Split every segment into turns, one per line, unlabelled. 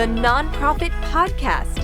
the Nonprofit Podcast,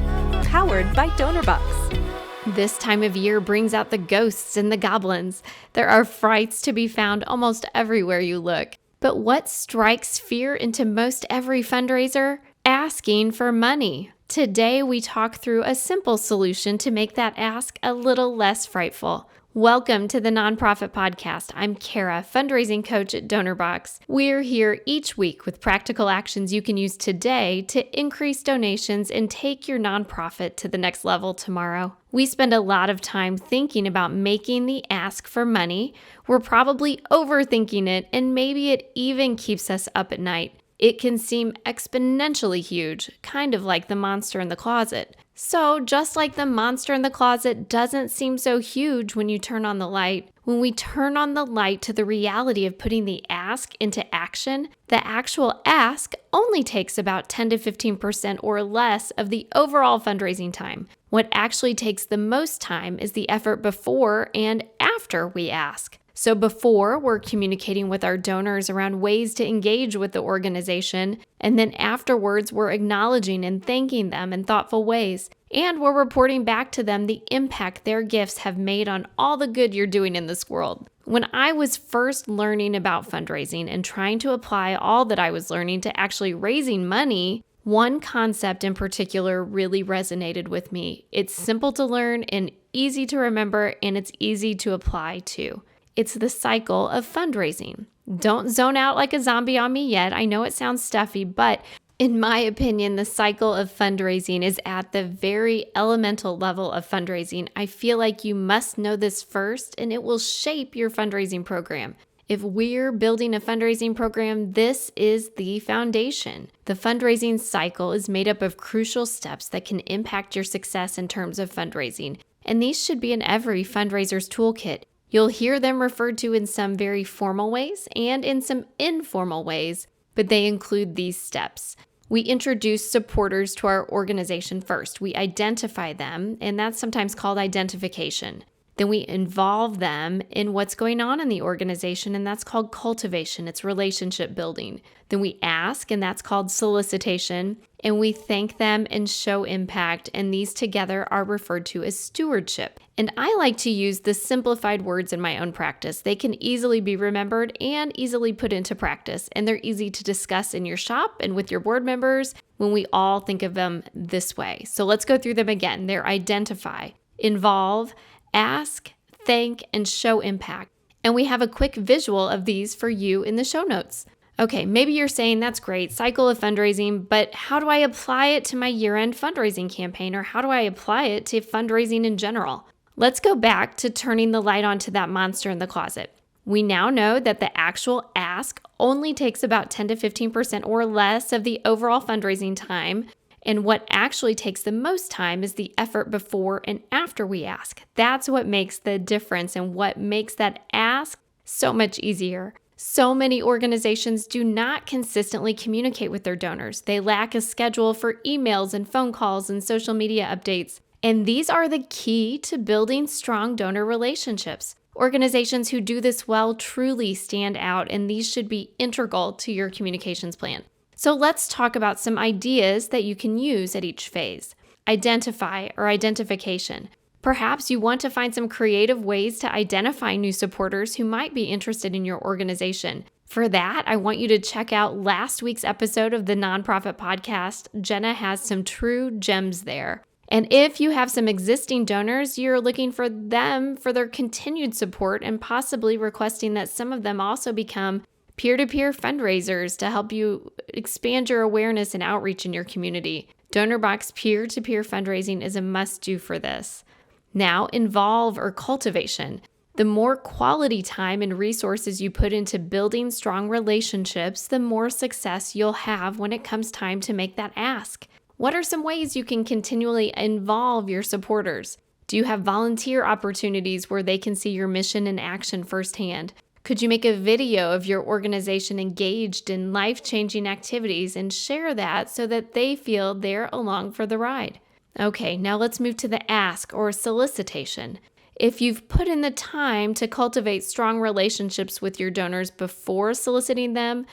powered by Donorbox.
This time of year brings out the ghosts and the goblins. There are frights to be found almost everywhere you look. But what strikes fear into most every fundraiser? Asking for money. Today, we talk through a simple solution to make that ask a little less frightful. Welcome to the Nonprofit Podcast. I'm Cara, fundraising coach at Donorbox. We're here each week with practical actions you can use today to increase donations and take your nonprofit to the next level tomorrow. We spend a lot of time thinking about making the ask for money. We're probably overthinking it, and maybe it even keeps us up at night. It can seem exponentially huge, kind of like the monster in the closet. So just like the monster in the closet doesn't seem so huge when you turn on the light, when we turn on the light to the reality of putting the ask into action, the actual ask only takes about 10 to 15% or less of the overall fundraising time. What actually takes the most time is the effort before and after we ask. So before, we're communicating with our donors around ways to engage with the organization, and then afterwards, we're acknowledging and thanking them in thoughtful ways, and we're reporting back to them the impact their gifts have made on all the good you're doing in this world. When I was first learning about fundraising and trying to apply all that I was learning to actually raising money, one concept in particular really resonated with me. It's simple to learn and easy to remember, and it's easy to apply too. It's the cycle of fundraising. Don't zone out like a zombie on me yet. I know it sounds stuffy, but in my opinion, the cycle of fundraising is at the very elemental level of fundraising. I feel like you must know this first, and it will shape your fundraising program. If we're building a fundraising program, this is the foundation. The fundraising cycle is made up of crucial steps that can impact your success in terms of fundraising, and these should be in every fundraiser's toolkit. You'll hear them referred to in some very formal ways and in some informal ways, but they include these steps. We introduce supporters to our organization first. We identify them, and that's sometimes called identification. Then we involve them in what's going on in the organization, and that's called cultivation. It's relationship building. Then we ask, and that's called solicitation, and we thank them and show impact, and these together are referred to as stewardship. And I like to use the simplified words in my own practice. They can easily be remembered and easily put into practice, and they're easy to discuss in your shop and with your board members when we all think of them this way. So let's go through them again. They're identify, involve, ask, thank, and show impact. And we have a quick visual of these for you in the show notes. Okay, maybe you're saying that's great, cycle of fundraising, but how do I apply it to my year-end fundraising campaign, or how do I apply it to fundraising in general? Let's go back to turning the light on to that monster in the closet. We now know that the actual ask only takes about 10 to 15% or less of the overall fundraising time. And what actually takes the most time is the effort before and after we ask. That's what makes the difference and what makes that ask so much easier. So many organizations do not consistently communicate with their donors. They lack a schedule for emails and phone calls and social media updates. And these are the key to building strong donor relationships. Organizations who do this well truly stand out, and these should be integral to your communications plan. So let's talk about some ideas that you can use at each phase. Identify or identification. Perhaps you want to find some creative ways to identify new supporters who might be interested in your organization. For that, I want you to check out last week's episode of the Nonprofit Podcast. Jenna has some true gems there. And if you have some existing donors, you're looking for them for their continued support and possibly requesting that some of them also become peer-to-peer fundraisers to help you expand your awareness and outreach in your community. Donorbox peer-to-peer fundraising is a must-do for this. Now, involve or cultivation. The more quality time and resources you put into building strong relationships, the more success you'll have when it comes time to make that ask. What are some ways you can continually involve your supporters? Do you have volunteer opportunities where they can see your mission in action firsthand? Could you make a video of your organization engaged in life-changing activities and share that so that they feel they're along for the ride? Okay, now let's move to the ask or solicitation. If you've put in the time to cultivate strong relationships with your donors before soliciting them,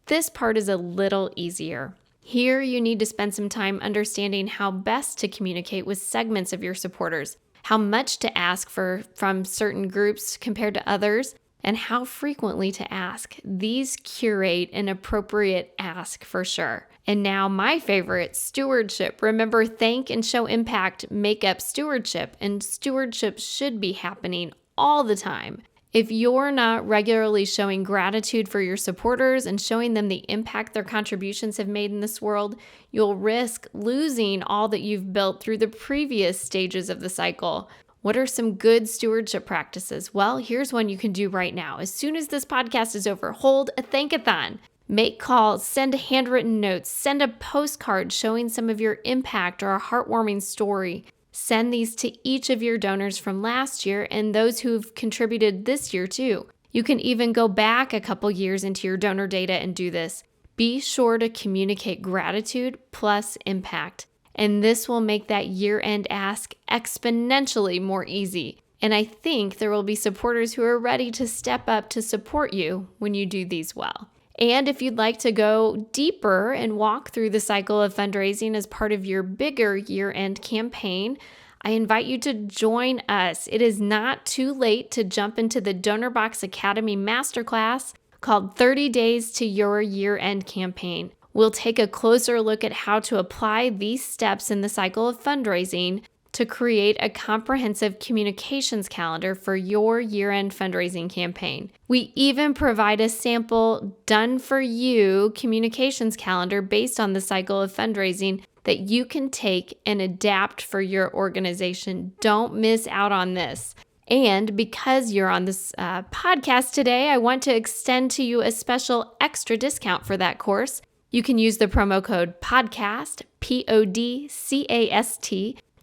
this part is a little easier. Here, you need to spend some time understanding how best to communicate with segments of your supporters, how much to ask from certain groups compared to others, and how frequently to ask. These curate an appropriate ask for sure. And now my favorite, stewardship. Remember, thank and show impact make up stewardship, and stewardship should be happening all the time. If you're not regularly showing gratitude for your supporters and showing them the impact their contributions have made in this world, you'll risk losing all that you've built through the previous stages of the cycle. What are some good stewardship practices? Well, here's one you can do right now. As soon as this podcast is over, hold a thankathon. Make calls, send handwritten notes, send a postcard showing some of your impact or a heartwarming story. Send these to each of your donors from last year and those who've contributed this year too. You can even go back a couple years into your donor data and do this. Be sure to communicate gratitude plus impact. And this will make that year-end ask exponentially more easy. And I think there will be supporters who are ready to step up to support you when you do these well. And if you'd like to go deeper and walk through the cycle of fundraising as part of your bigger year-end campaign, I invite you to join us. It is not too late to jump into the Donorbox Academy Masterclass called 30 Days to Your Year-End Campaign. We'll take a closer look at how to apply these steps in the cycle of fundraising to create a comprehensive communications calendar for your year-end fundraising campaign. We even provide a sample done-for-you communications calendar based on the cycle of fundraising that you can take and adapt for your organization. Don't miss out on this. And because you're on this podcast today, I want to extend to you a special extra discount for that course. You can use the promo code PODCAST, PODCAST,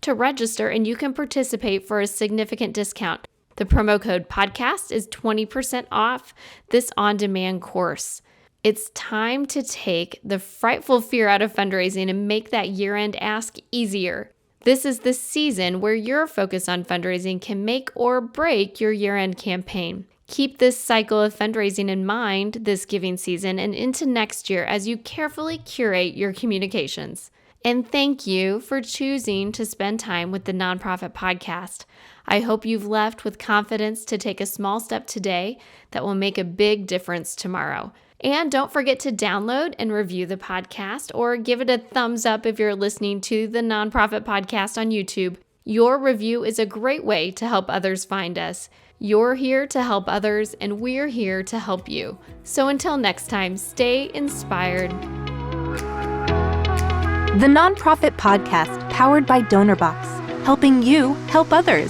to register, and you can participate for a significant discount. The promo code PODCAST is 20% off this on-demand course. It's time to take the frightful fear out of fundraising and make that year-end ask easier. This is the season where your focus on fundraising can make or break your year-end campaign. Keep this cycle of fundraising in mind this giving season and into next year as you carefully curate your communications. And thank you for choosing to spend time with the Nonprofit Podcast. I hope you've left with confidence to take a small step today that will make a big difference tomorrow. And don't forget to download and review the podcast or give it a thumbs up if you're listening to the Nonprofit Podcast on YouTube. Your review is a great way to help others find us. You're here to help others, and we're here to help you. So until next time, stay inspired.
The Nonprofit Podcast, powered by Donorbox, helping you help others.